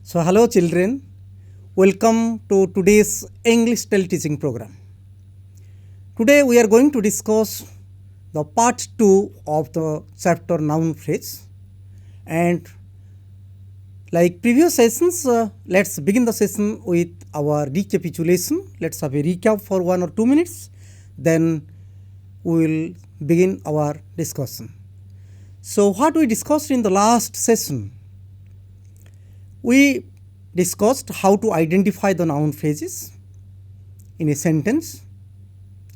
So, hello children, welcome to today's English teleteaching program. Today we are going to discuss the part 2 of the chapter noun phrase, and like previous sessions, let's begin the session with our recapitulation. Let's have a recap for 1 or 2 minutes, then we will begin our discussion. So, what we discussed in the last session? We discussed how to identify the noun phrases in a sentence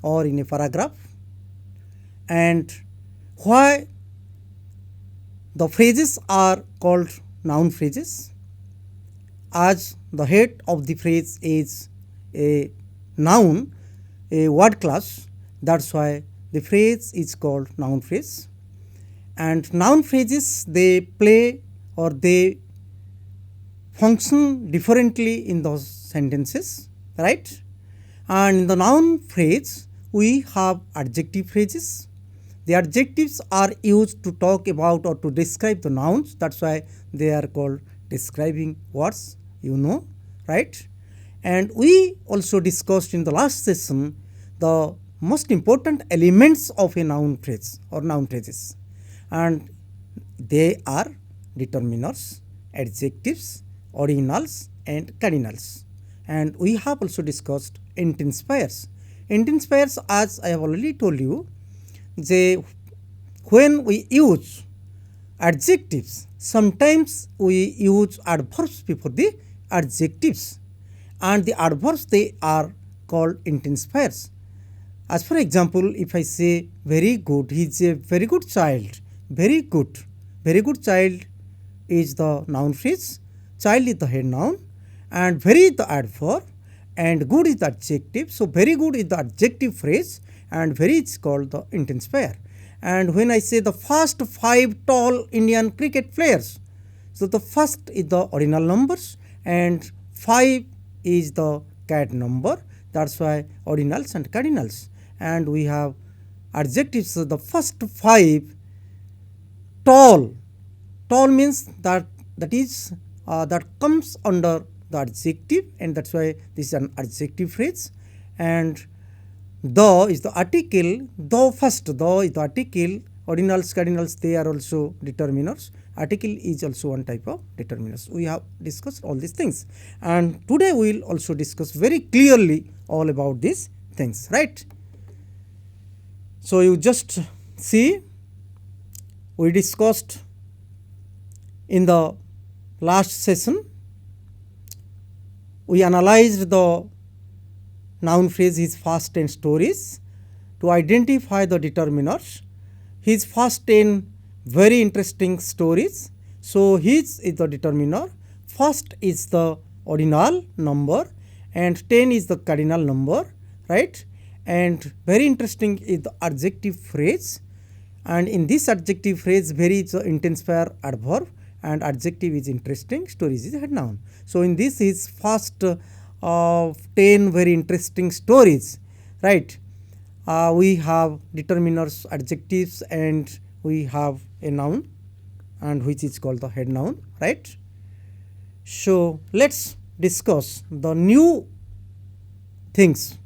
or in a paragraph, and why the phrases are called noun phrases, as the head of the phrase is a noun, a word class. That's why the phrase is called noun phrase. And noun phrases, they play or they function differently in those sentences, right? And in the noun phrase, we have adjective phrases. The adjectives are used to talk about or to describe the nouns. That's why they are called describing words, right? And we also discussed in the last session the most important elements of a noun phrase or noun phrases. And they are determiners, adjectives, ordinals and cardinals. And we have also discussed intensifiers. Intensifiers, as I have already told you, when we use adjectives, sometimes we use adverbs before the adjectives, and the adverbs, they are called intensifiers. As for example, if I say very good, he is a very good child. Very good child is the noun phrase, child is the head noun, and very is the adverb, and good is the adjective. So, very good is the adjective phrase, and very is called the intensifier. And when I say the first 5 tall Indian cricket players, so the first is the ordinal numbers and 5 is the cat number. That's why ordinals and cardinals. And we have adjectives. So the first 5 tall means that comes under the adjective, and that's why this is an adjective phrase. And the is the article, the is the article, ordinals, cardinals, they are also determiners. Article is also one type of determiners. We have discussed all these things, and today we will also discuss very clearly all about these things, right? So you just see, we discussed in the last session, we analyzed the noun phrase his first 10 stories to identify the determiners. His first 10 very interesting stories. So his is the determiner, first is the ordinal number and 10 is the cardinal number, right? And very interesting is the adjective phrase, and in this adjective phrase very is the intensifier adverb, and adjective is interesting, stories is head noun. So in this is first 10 very interesting stories, right? We have determiners, adjectives, and we have a noun, and which is called the head noun, right? So let's discuss the new things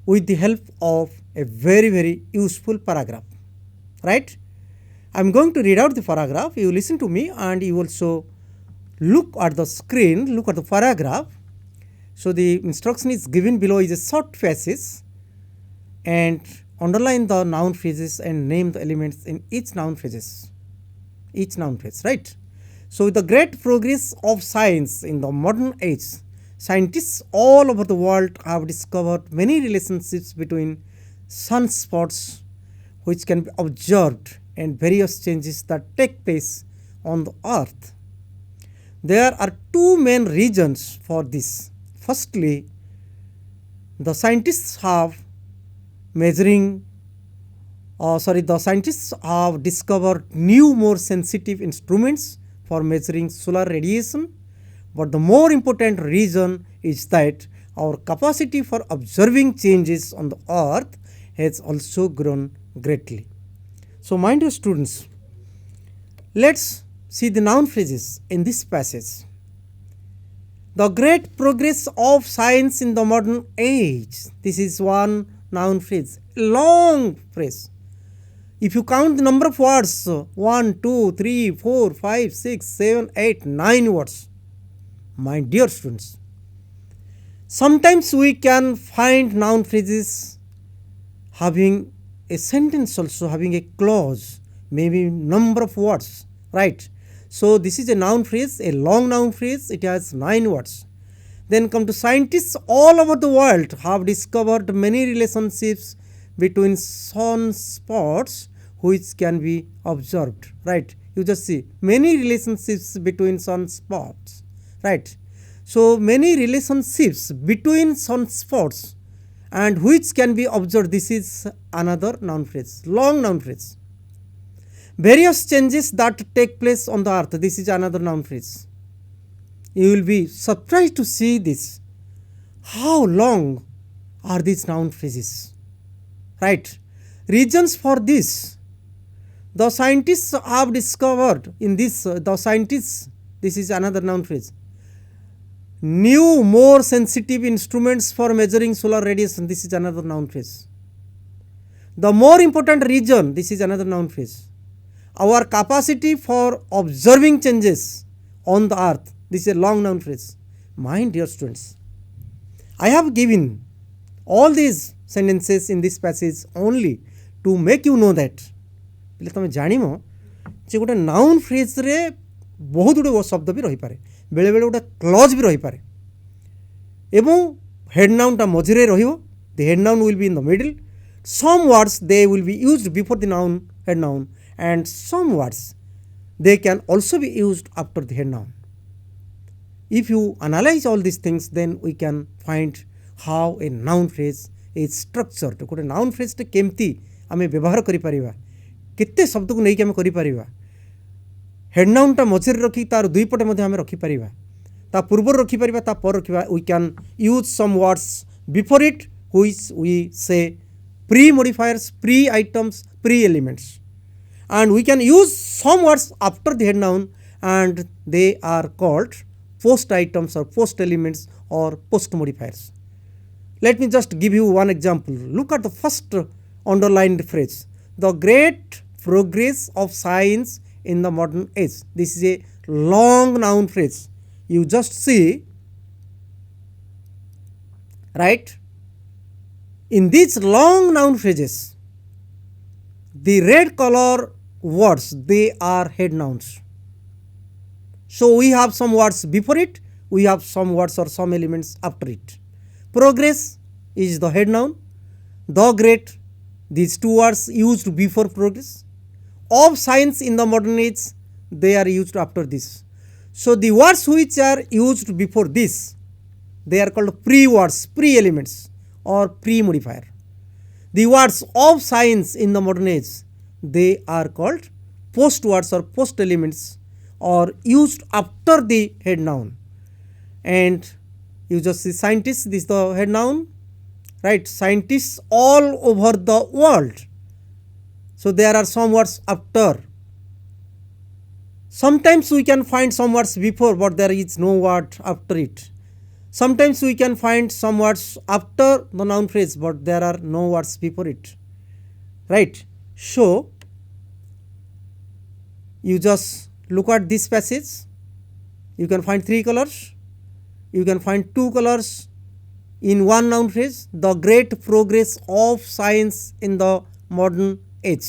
with the help of a very useful paragraph, right? I am going to read out the paragraph. You listen to me and you also look at the screen, look at the paragraph. So the instruction is given below is a short passage, and underline the noun phrases and name the elements in each noun phrase, right? So with the great progress of science in the modern age, scientists all over the world have discovered many relationships between sunspots which can be observed and various changes that take place on the earth. There are 2 main reasons for this. Firstly, the scientists have discovered new, more sensitive instruments for measuring solar radiation. But the more important reason is that our capacity for observing changes on the earth has also grown greatly. So, my dear students, let's see the noun phrases in this passage. The great progress of science in the modern age. This is one noun phrase, a long phrase. If you count the number of words, 1, 2, 3, 4, 5, 6, 7, 8, 9 words. My dear students, sometimes we can find noun phrases having a sentence also, having a clause, maybe number of words, right? So this is a noun phrase, a long noun phrase, it has 9 words. Then come to scientists all over the world have discovered many relationships between sunspots which can be observed, right? You just see many relationships between sunspots, right? So many relationships between sunspots and which can be observed. This is another noun phrase, long noun phrase. Various changes that take place on the earth. This is another noun phrase. You will be surprised to see this. How long are these noun phrases? Right? Reasons for this. The scientists have discovered in this, this is another noun phrase. New, more sensitive instruments for measuring solar radiation. This is another noun phrase. The more important reason. This is another noun phrase. Our capacity for observing changes on the earth. This is a long noun phrase. My dear students, I have given all these sentences in this passage only to make you know that बोले तुम जानिम जे गोटे noun phrase रे बहुत गुड़े शब्द भी रही पारे, बेले बेले गोटे क्लज भी रही पारे एवं हेड नाउनटा मझिरे रहिबो. The head noun will be in the middle. Some words they will be used before the noun head noun and some words they can also be used after the head noun. If you analyze all these things, then we can find how a noun phrase is structured. गोटे noun phrase टे केमती आमे व्यवहार करि परिबा, केते शब्द को नै कि आमे करि परिबा. हेड नाउन टा मझिर रखी तार दुई पटे मध्ये आमे रखि परिबा, ता पूर्व रखि परिबा, ता पर रखिबा. We can use some words before it which we say pre modifiers, pre items, pre elements. And we can use some words after the head noun and they are called post items or post elements or post modifiers. Let me just give you one example. Look at the first underlined phrase, the great progress of science in the modern age. This is a long noun phrase. You just see, right? In these long noun phrases, the red color words, they are head nouns. So we have some words before it, we have some words or some elements after it. Progress is the head noun. The great, these two words used before progress. Of science in the modern age, they are used after this. So the words which are used before this, they are called pre-words, pre-elements or pre-modifier. The words of science in the modern age, they are called post words or post elements or used after the head noun. And you just see scientists, this is the head noun, right? Scientists all over the world. So there are some words after. Sometimes we can find some words before, but there is no word after it. Sometimes we can find some words after the noun phrase, but there are no words before it, right? So you just look at this passage. You can find 3 colors. You can find 2 colors in one noun phrase, the great progress of science in the modern age,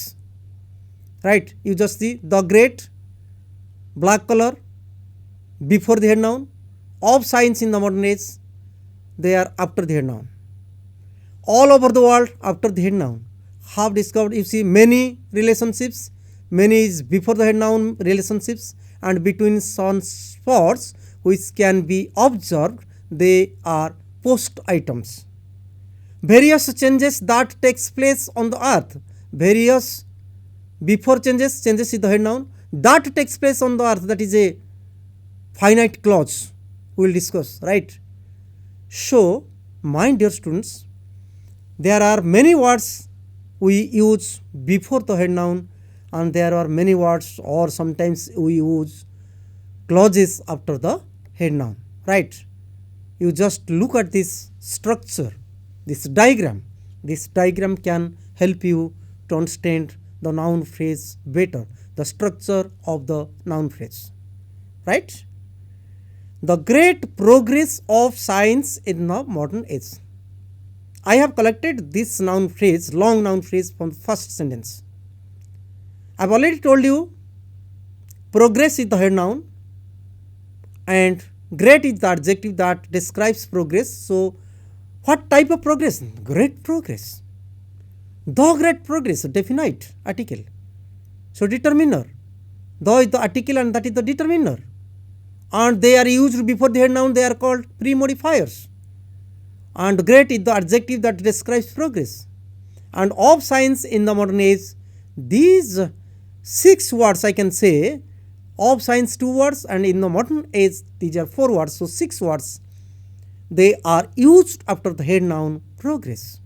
right? You just see the great, black color, before the head noun, of science in the modern age, they are after the head noun. All over the world after the head noun. Have discovered, you see many relationships, many is before the head noun relationships, and between sunspots which can be observed, they are post items. Various changes that takes place on the earth, various before changes, changes is the head noun, that takes place on the earth, that is a finite clause we will discuss, right? So my dear students, there are many words we use before the head noun and there are many words or sometimes we use clauses after the head noun, right? You just look at this structure, this diagram. This diagram can help you to understand the noun phrase better, the structure of the noun phrase, right? The great progress of science in the modern age. I have collected this noun phrase, long noun phrase, from the first sentence. I have already told you progress is the head noun and great is the adjective that describes progress. So, what type of progress? Great progress. The great progress, definite article. So, determiner. The is the article and that is the determiner. And they are used before the head noun, they are called pre-modifiers. And great is the adjective that describes progress. And of science in the modern age, these 6 words I can say, of science 2 words, and in the modern age these are 4 words. So, 6 words they are used after the head noun progress.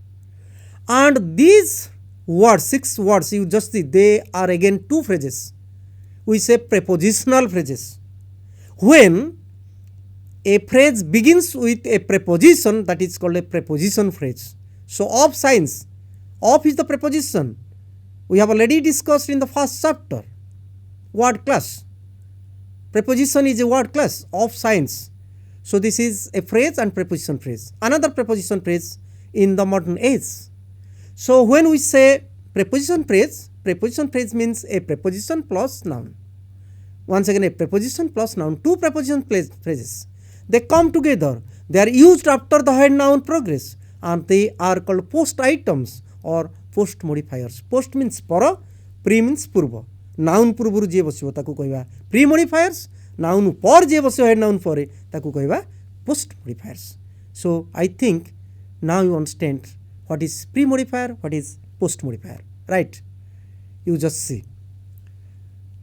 And these words, 6 words, you just see they are again 2 phrases. We say prepositional phrases. When a phrase begins with a preposition, that is called a preposition phrase. So, of science, of is the preposition. We have already discussed in the first chapter, word class. Preposition is a word class of science. So, this is a phrase and preposition phrase. Another preposition phrase in the modern age. So, when we say preposition phrase means a preposition plus noun. Once again, a preposition plus noun, 2 preposition phrases. They come together. They are used after the head noun progress and they are called post items or post modifiers. Post means para, pre means purva. Noun purvaru je basibo taku kahiba pre modifiers, noun par je basibo head noun pare taku kahiba post modifiers. So, I think now you understand what is pre modifier, what is post modifier, right? You just see.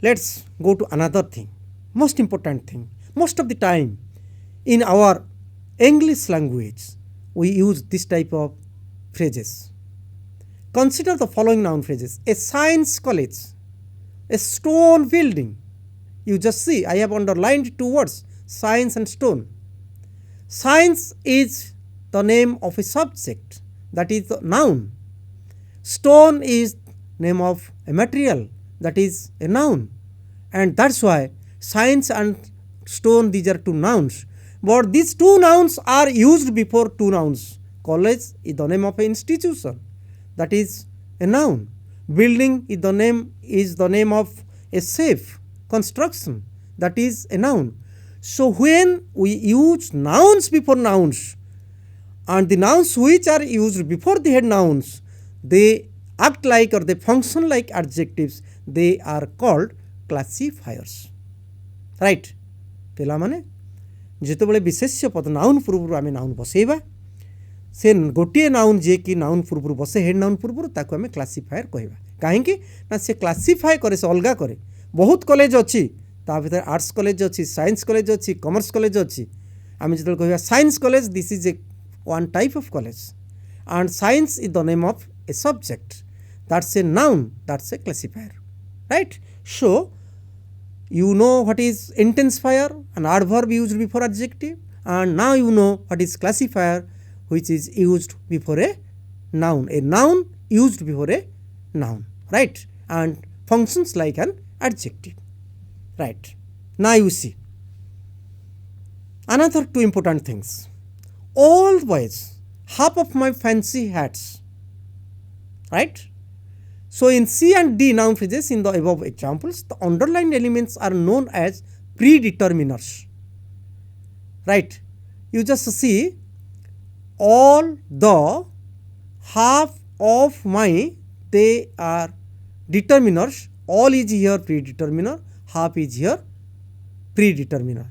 Let's go to another thing, most important thing. Most of the time in our English language, we use this type of phrases. Consider the following noun phrases: a science college, a stone building. You just see, I have underlined 2 words, science and stone. Science is the name of a subject, that is the noun. Stone is name of a material, that is a noun, and that's why science and stone, these are 2 nouns. But these 2 nouns are used before 2 nouns. College is the name of an institution, that is a noun. Building is the name of a safe construction, that is a noun. So, when we use nouns before nouns and the nouns which are used before the head nouns, they act like or they function like adjectives. They are called classifiers, right? पिला माने जितेबाला विशेष्य पद noun पूर्व आम noun बसैबा से गोटे noun जे कि noun पूर्व बसे हेड नाउन पूर्व ताको आम क्लासीफायर कहवा कहीं ना से क्लासीफाए करे से अलग करे बहुत कॉलेज अच्छी ता भीतर आर्ट्स कॉलेज अच्छी साइंस कॉलेज अच्छी कॉमर्स कॉलेज अच्छी आम जो कहवा science college this is a one type of college and science is the name of a subject that's a noun that's a classifier right so you know what is intensifier, an adverb used before adjective, and now you know what is classifier, which is used before a noun used before a noun, right, and functions like an adjective, right. Now you see another 2 important things. Always half of my fancy hats, right. So, in C and D noun phrases in the above examples, the underlined elements are known as predeterminers, right. You just see all the half of my, they are determiners, all is here predeterminer, half is here predeterminer,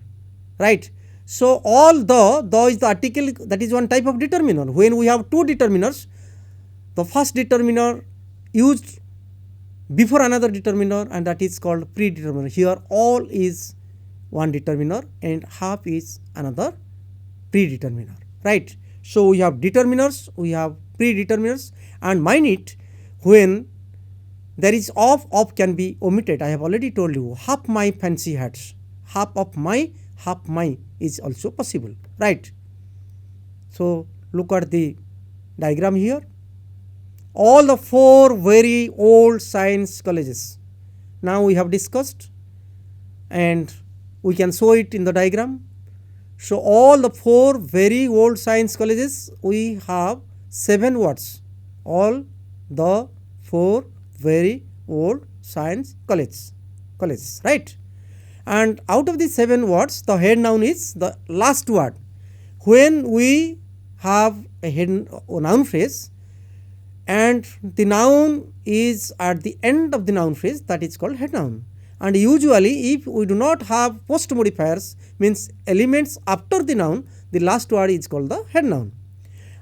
right. So, all the is the article, that is one type of determiner. When we have 2 determiners, the first determiner used before another determiner and that is called predeterminer. Here all is one determiner and half is another predeterminer, right. So, we have determiners, we have predeterminers, and mind it, when there is of can be omitted. I have already told you half my fancy hats, half of my, half my is also possible, right. So look at the diagram here. All the 4 very old science colleges. Now we have discussed and we can show it in the diagram. So all the 4 very old science colleges, we have 7 words. All the 4 very old science colleges, right? And out of the 7 words, the head noun is the last word. When we have a head noun phrase and the noun is at the end of the noun phrase, that is called head noun. And usually if we do not have post modifiers, means elements after the noun, the last word is called the head noun.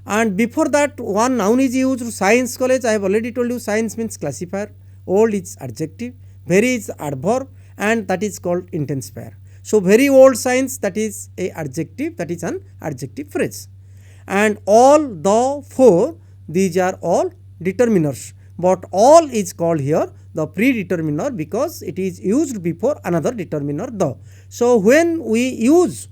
And before that, one noun is used. Science college, I have already told you, science means classifier, old is adjective, very is adverb, and that is called intensifier. So very old science, that is a adjective, that is an adjective phrase. And all the 4, these are all determiners, but all is called here the predeterminer because it is used before another determiner the. So when we use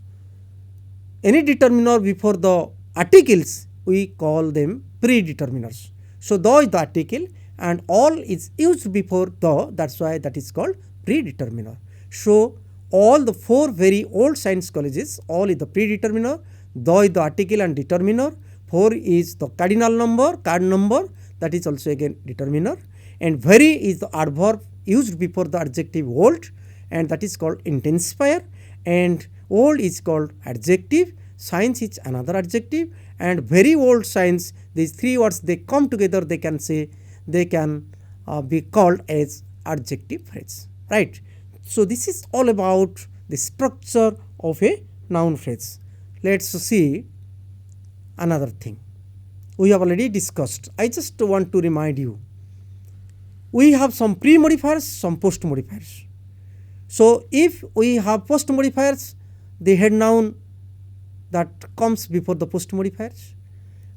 any determiner before the articles, we call them predeterminers. So the is the article and all is used before the, that is why that is called predeterminer. So all the 4 very old science colleges, all is the predeterminer, the is the article and determiner, 4 is the cardinal number, card number, that is also again determiner, and very is the adverb used before the adjective old, and that is called intensifier, and old is called adjective, science is another adjective, and very old science, these 3 words they come together, they can say, they can be called as adjective phrase, right. So this is all about the structure of a noun phrase. Let's see another thing we have already discussed. I just want to remind you, we have some pre modifiers, some post modifiers. So if we have post modifiers, the head noun that comes before the post modifiers,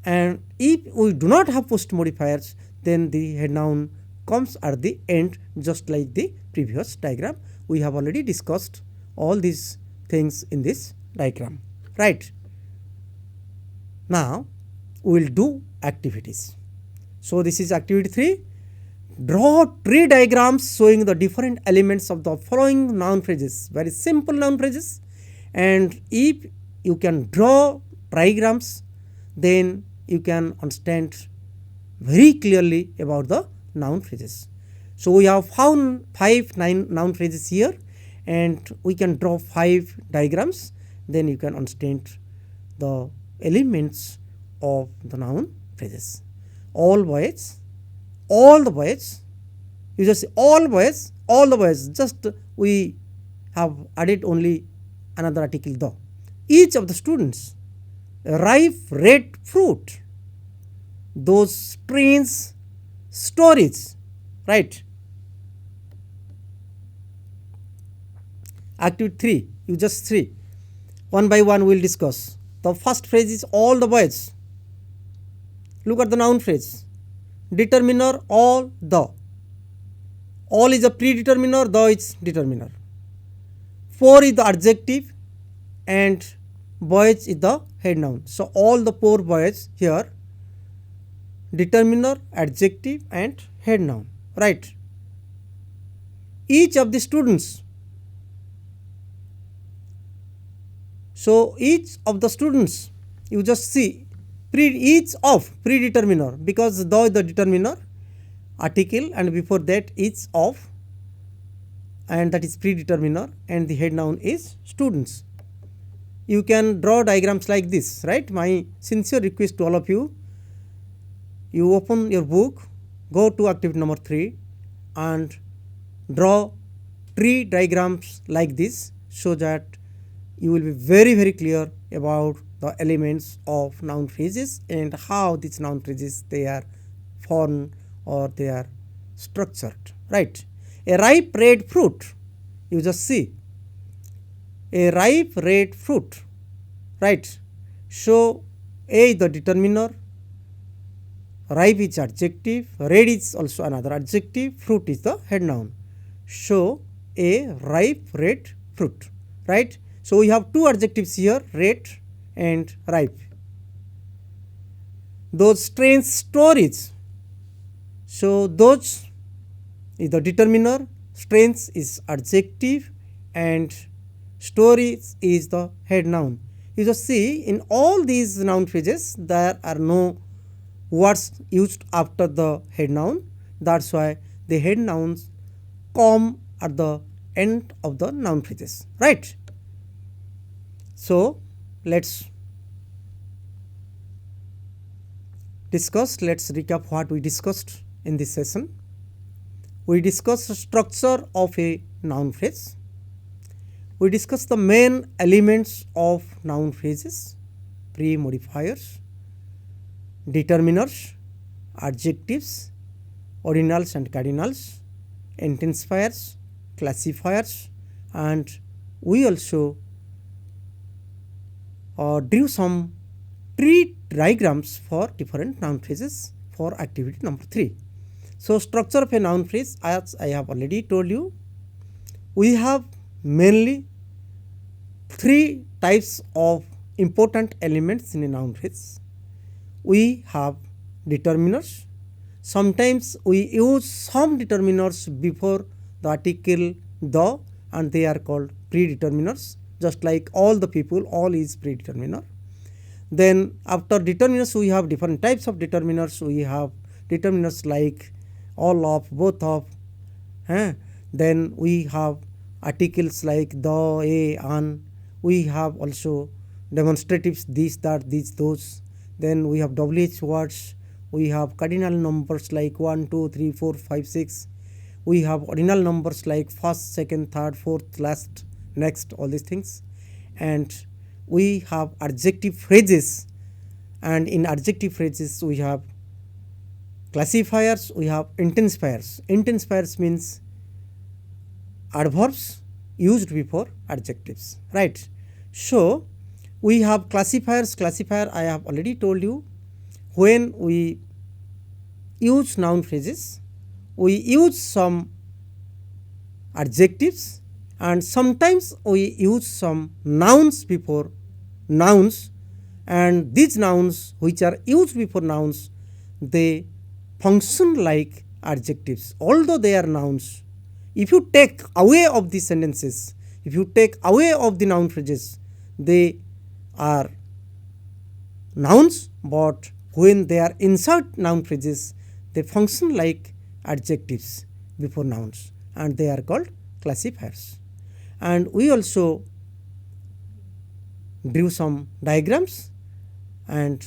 and if we do not have post modifiers, then the head noun comes at the end, just like the previous diagram. We have already discussed all these things in this diagram, right. Now we will do activities. So this is activity 3. Draw tree diagrams showing the different elements of the following noun phrases. Very simple noun phrases, and if you can draw diagrams, then you can understand very clearly about the noun phrases. So we have found 5 noun phrases here, and we can draw 5 diagrams, then you can understand the elements of the noun phrases. All boys, all the boys, you just say all boys, all the boys, just we have added only another article the. Each of the students, ripe red fruit, those strange stories, right. Activity 3, you just see, one by one we will discuss. The first phrase is all the boys. Look at the noun phrase. Determiner all the. All is a predeterminer, the is determiner. 4 is the adjective and boys is the head noun. So all the 4 boys here, determiner, adjective and head noun, right. Each of the students. So each of the students, you just see each of predeterminer, because the is the determiner, article, and before that each of, and that is predeterminer, and the head noun is students. You can draw diagrams like this, right. My sincere request to all of you, you open your book, go to activity number 3 and draw tree diagrams like this, so that you will be very clear about the elements of noun phrases and how these noun phrases they are formed or they are structured, right. A ripe red fruit, you just see a ripe red fruit, right. So A is the determiner, ripe is adjective, red is also another adjective, fruit is the head noun. So a ripe red fruit, right. So we have 2 adjectives here, red and ripe, those strange stories. So those is the determiner, strange is adjective, and stories is the head noun. You just see in all these noun phrases there are no words used after the head noun. That's why the head nouns come at the end of the noun phrases, right? So let's recap what we discussed in this session. We discussed the structure of a noun phrase. We discussed the main elements of noun phrases: pre-modifiers, determiners, adjectives, ordinals and cardinals, intensifiers, classifiers, and we also drew some tree diagrams for different noun phrases for activity number 3. So structure of a noun phrase, as I have already told you, we have mainly 3 types of important elements in a noun phrase. We have determiners. Sometimes we use some determiners before the article the, and they are called predeterminers, just like all the people, all is predeterminer. Then after determiners we have different types of determiners. We have determiners like all of, both of. Then we have articles like the, a, an. We have also demonstratives this, that, these, those. Then we have WH words. We have cardinal numbers like 1, 2, 3, 4, 5, 6. We have ordinal numbers like first, second, third, fourth, last, next, all these things. And we have adjective phrases, and in adjective phrases we have classifiers, we have intensifiers. Intensifiers means adverbs used before adjectives, right? So we have classifiers. Classifier I have already told you, when we use noun phrases we use some adjectives and sometimes we use some nouns before nouns, and these nouns which are used before nouns, they function like adjectives although they are nouns. If you take away of these sentences, if you take away of the noun phrases, they are nouns, but when they are inside noun phrases they function like adjectives before nouns, and they are called classifiers. And we also drew some diagrams, and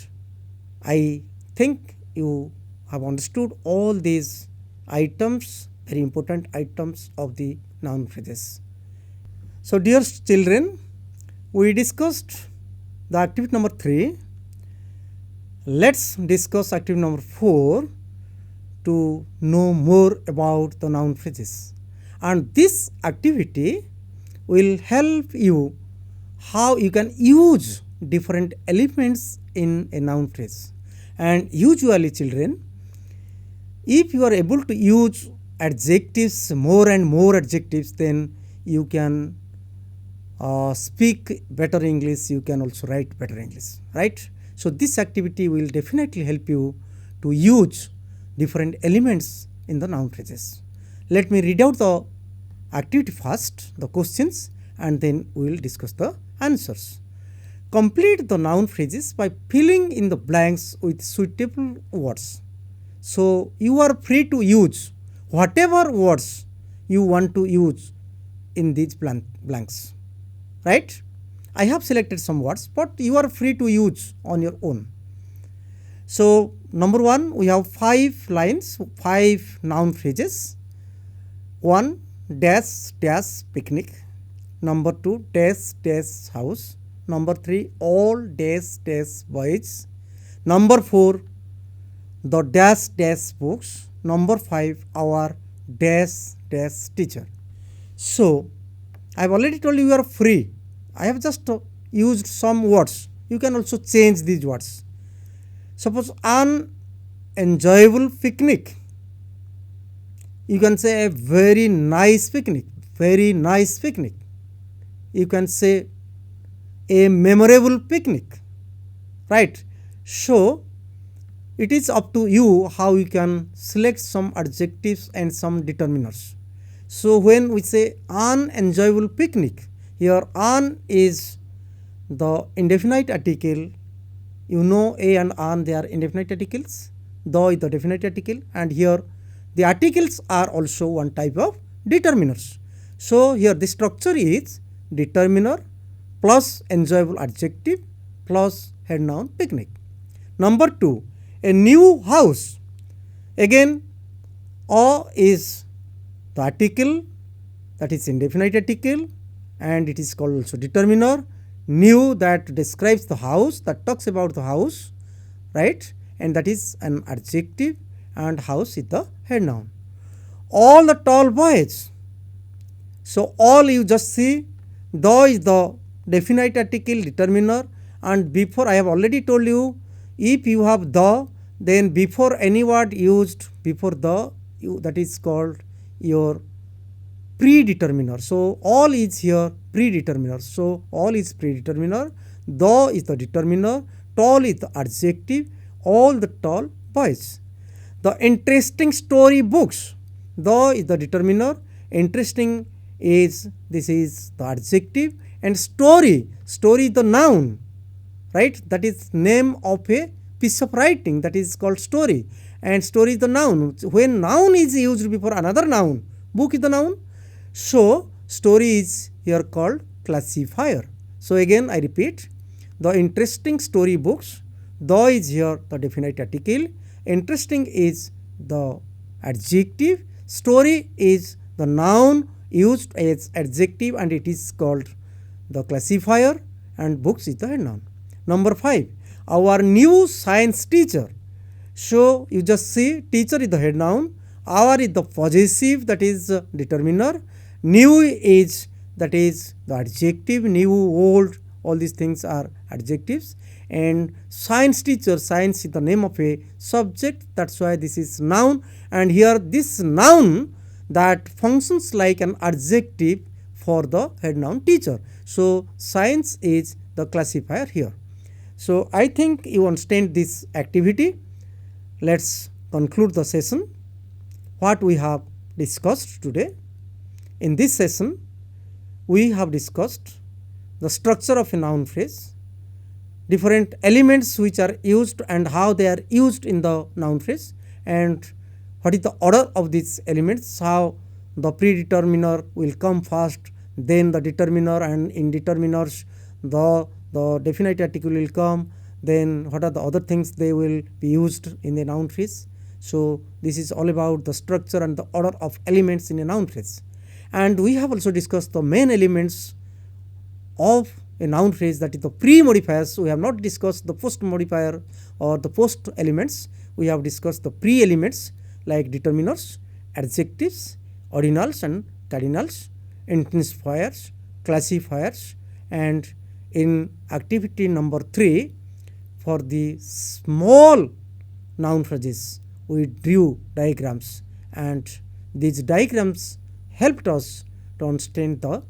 I think you have understood all these items, very important items of the noun phrases. So dear children, we discussed the activity number 3. Let's discuss activity number 4 to know more about the noun phrases. And this activity will help you how you can use different elements in a noun phrase. And usually children, if you are able to use adjectives, more and more adjectives, then you can speak better English, you can also write better English, right? So this activity will definitely help you to use different elements in the noun phrases. Let me read out the activity first, the questions, and then we will discuss the answers. Complete the noun phrases by filling in the blanks with suitable words. So you are free to use whatever words you want to use in these blanks, right? I have selected some words, but you are free to use on your own. So number 1, we have 5 lines, 5 noun phrases. 1, dash dash picnic. Number 2, dash dash house. Number 3, all dash dash boys. Number 4, the dash dash books. Number 5, our dash dash teacher. So I have already told you are free. I have just used some words. You can also change these words. Suppose an enjoyable picnic. You can say a very nice picnic. Very nice picnic. You can say a memorable picnic, right? So it is up to you how you can select some adjectives and some determiners. So when we say an enjoyable picnic, here an is the indefinite article. You know a and an, they are indefinite articles. The is the definite article, and here the articles are also one type of determiners. So here the structure is determiner plus enjoyable adjective plus head noun picnic. Number 2, a new house. Again, a is the article, that is indefinite article, and it is called also determiner. New, that describes the house, that talks about the house, right, and that is an adjective, and house is the head noun. All the tall boys. So all, you just see, the is the definite article determiner, and before, I have already told you, if you have the, then before any word used before the, that is called your predeterminer. So all is here predeterminer. So all is predeterminer. The is the determiner. Tall is the adjective. All the tall boys. The interesting story books. The is the determiner. Interesting is, this is the adjective, and story is the noun, right? That is name of a piece of writing, that is called story, and story is the noun. When noun is used before another noun, book is the noun. So story is here called classifier. So again I repeat, the interesting story books, the is here the definite article, interesting is the adjective, story is the noun used as adjective, and it is called the classifier, and books is the head noun. Number 5, our new science teacher. So you just see, teacher is the head noun, our is the possessive, that is determiner, new is, that is the adjective, new, old, all these things are adjectives, and science teacher, science is the name of a subject, that's why this is noun, and here this noun that functions like an adjective for the head noun teacher. So science is the classifier here. So I think you understand this activity. Let's conclude the session. What we have discussed today. In this session, we have discussed the structure of a noun phrase, different elements which are used and how they are used in the noun phrase, and what is the order of these elements, how the predeterminer will come first, then the determiner, and in determiners the definite article will come, then what are the other things they will be used in the noun phrase. So this is all about the structure and the order of elements in a noun phrase. And we have also discussed the main elements of a noun phrase, that is the pre-modifiers. We have not discussed the post modifier or the post elements. We have discussed the pre-elements like determiners, adjectives, ordinals and cardinals, intensifiers, classifiers, and in activity number 3, for the small noun phrases, we drew diagrams, and these diagrams helped us to understand the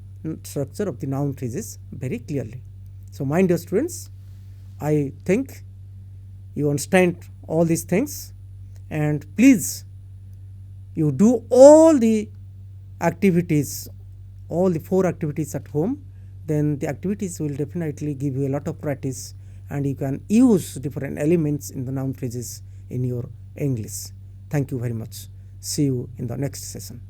structure of the noun phrases very clearly. So my dear students, I think you understand all these things, and please you do all the activities, all the 4 activities at home, then the activities will definitely give you a lot of practice, and you can use different elements in the noun phrases in your English. Thank you very much. See you in the next session.